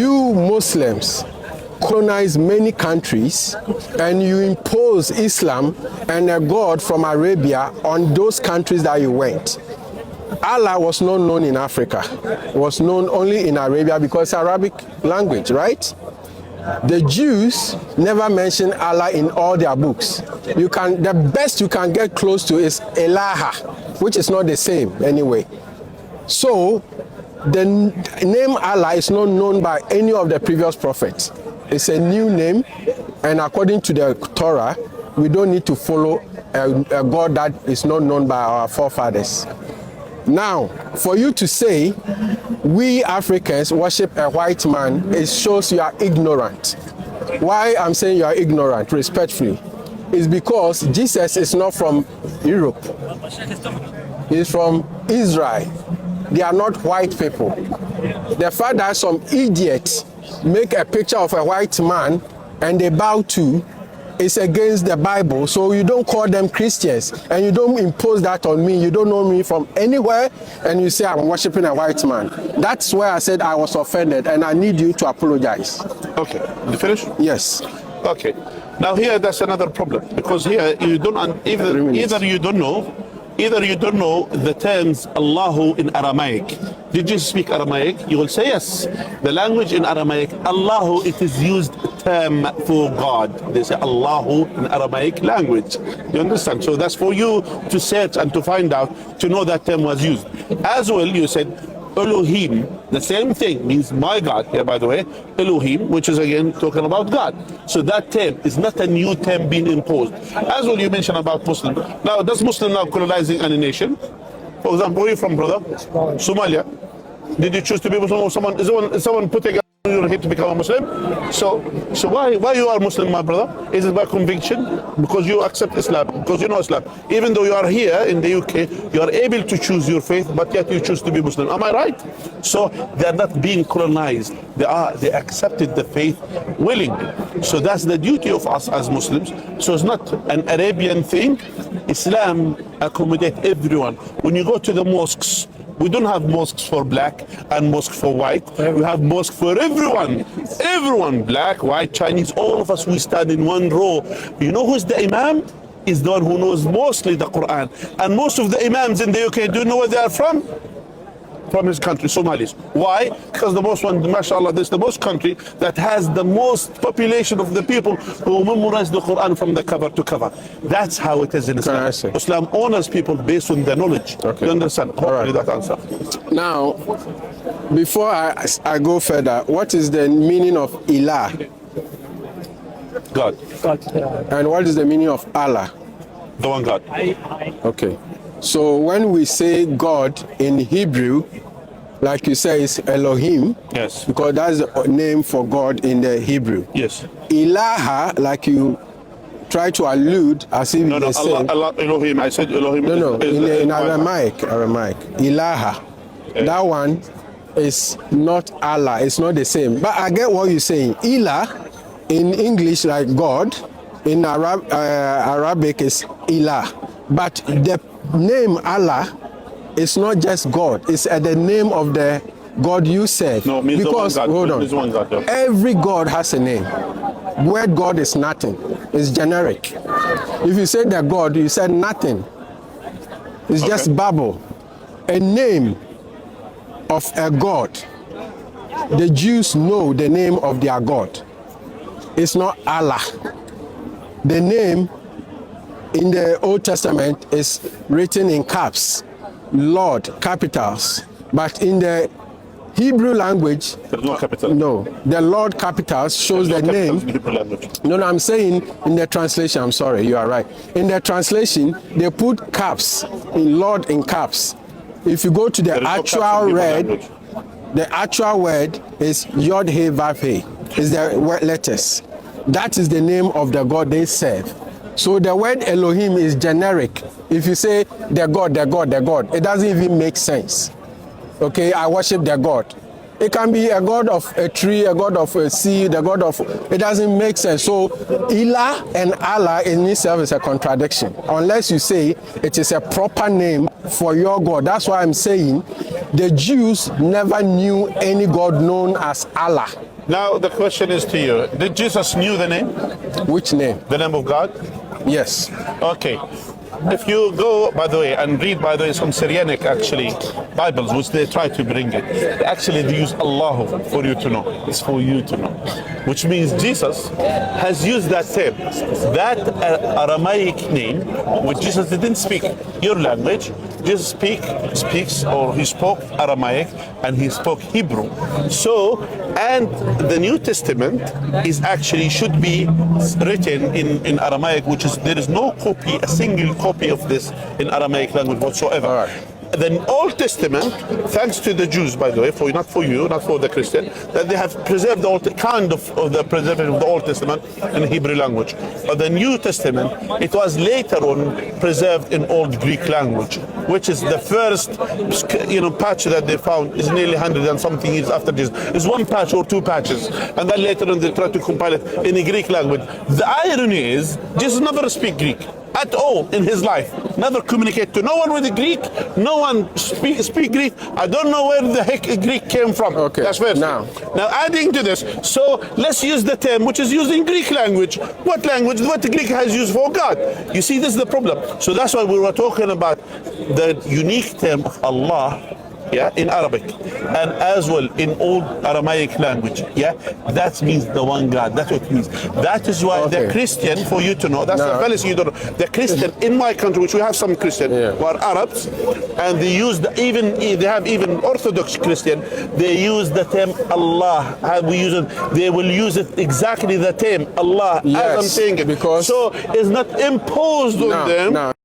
you Muslims colonize many countries and you impose Islam and a God from Arabia on those countries that you went. Allah was not known in Africa. It was known only in Arabia because it's Arabic language, right? The Jews never mention Allah in all their books. The best you can get close to is Elaha, which is not the same anyway. So the name Allah is not known by any of the previous prophets. It's a new name, and according to the Torah, we don't need to follow a God that is not known by our forefathers. Now, for you to say we Africans worship a white man, it shows you are ignorant. Why I'm saying you are ignorant, respectfully, is because Jesus is not from Europe. He's from Israel. They are not white people. The fact that some idiots make a picture of a white man and they bow to is against the Bible. So you don't call them Christians and you don't impose that on me. You don't know me from anywhere and you say I'm worshiping a white man. That's where I said I was offended and I need you to apologize. Okay, you finished? Yes. Okay. Now here that's another problem because here you don't either you don't know the terms Allahu in Aramaic. Did you speak Aramaic? You will say yes. The language in Aramaic, Allahu, it is used term for God. They say Allahu in Aramaic language. You understand? So that's for you to search and to find out, to know that term was used. As well, you said Elohim, the same thing, means my God here, by the way, Elohim, which is again talking about God. So that term is not a new term being imposed. As well, you mentioned about Muslim. Now, does Muslim now colonizing any nation? For example, where are you from, brother? Somalia. Did you choose to be Muslim or someone putting on your head to become a Muslim? So why you are Muslim, my brother? Is it by conviction? Because you accept Islam, because you know Islam. Even though you are here in the UK, you are able to choose your faith, but yet you choose to be Muslim. Am I right? So they are not being colonized. They accepted the faith willingly. So that's the duty of us as Muslims. So it's not an Arabian thing. Islam accommodates everyone. When you go to the mosques, we don't have mosques for black and mosques for white. We have mosques for everyone. Everyone, black, white, Chinese, all of us, we stand in one row. You know who's the imam? Is the one who knows mostly the Quran. And most of the imams in the UK, do you know where they are from? From his country, Somalis. Why? Because the most one, mashallah, this is the most country that has the most population of the people who memorize the Quran from the cover to cover. That's how it is in Islam. Islam honors people based on their knowledge. Okay. You understand? Hopefully that answer. Now, before I go further, what is the meaning of Ilah? God. And what is the meaning of Allah? The one God. Okay. So when we say God in Hebrew, like you say, it's Elohim. Yes. Because that's the name for God in the Hebrew. Yes. Ilaha, like you try to allude as if No, Allah, Elohim. I said Elohim. No, in Aramaic. Ilaha. Okay. That one is not Allah. It's not the same. But I get what you're saying. Ilah, in English, like God. In Arabic is Ilah. But the name Allah is not just God. It's the name of the God you serve. No, means because the one God. hold on, means one God, yeah. Every God has a name. Word God is nothing. It's generic. If you say the God, you said nothing. It's just babble. A name of a God. The Jews know the name of their God. It's not Allah. The name in the Old Testament is written in caps, Lord, capitals. But in the Hebrew language, there's no capital. No, the Lord capitals shows the name. No, I'm saying in the translation, I'm sorry, you are right. In the translation, they put caps, in Lord in caps. If you go to the actual word, the actual word is Yod He Vav He, is the letters. That is the name of the God they serve. So the word Elohim is generic. If you say the God, it doesn't even make sense. Okay, I worship the God. It can be a God of a tree, a God of a sea, the God of... It doesn't make sense. So Ilah and Allah in itself is a contradiction. Unless you say it is a proper name for your God. That's why I'm saying The Jews never knew any God known as Allah. Now the question is to you: did Jesus knew the name? Which name? The name of God? Yes. Okay. If you go, by the way, and read, by the way, some Syrianic actually Bibles, which they try to bring it, they use Allah for you to know. It's for you to know, which means Jesus has used that term, that Aramaic name, which Jesus didn't speak your language. Jesus speaks, or he spoke Aramaic and he spoke Hebrew. So, and the New Testament is actually should be written in Aramaic, which is there is no copy, a single copy of this in Aramaic language whatsoever. All right. The Old Testament, thanks to the Jews, by the way, not for you, not for the Christian, that they have preserved the the preservation of the Old Testament in Hebrew language. But the New Testament, it was later on preserved in Old Greek language, which is the first, patch that they found is nearly 100 and something years after Jesus. It's one patch or two patches, and then later on they tried to compile it in a Greek language. The irony is, Jesus never speak Greek at all in his life. Never communicate to no one with the Greek. No one speak Greek. I don't know where the heck Greek came from. Okay. That's first. Now adding to this, so let's use the term which is used in Greek language. What language? What the Greek has used for God? You see, this is the problem. So that's why we were talking about the unique term of Allah. Yeah, in Arabic, and as well in old Aramaic language. Yeah, that means the one God. That's what it means. That is why the Christian, for you to know, that's the fallacy you don't know. The Christian in my country, which we have some Christian who are Arabs, and they use they have even Orthodox Christian. They use the term Allah. How we use it? They will use it exactly the term Allah as I'm saying it. Because so it's not imposed on them.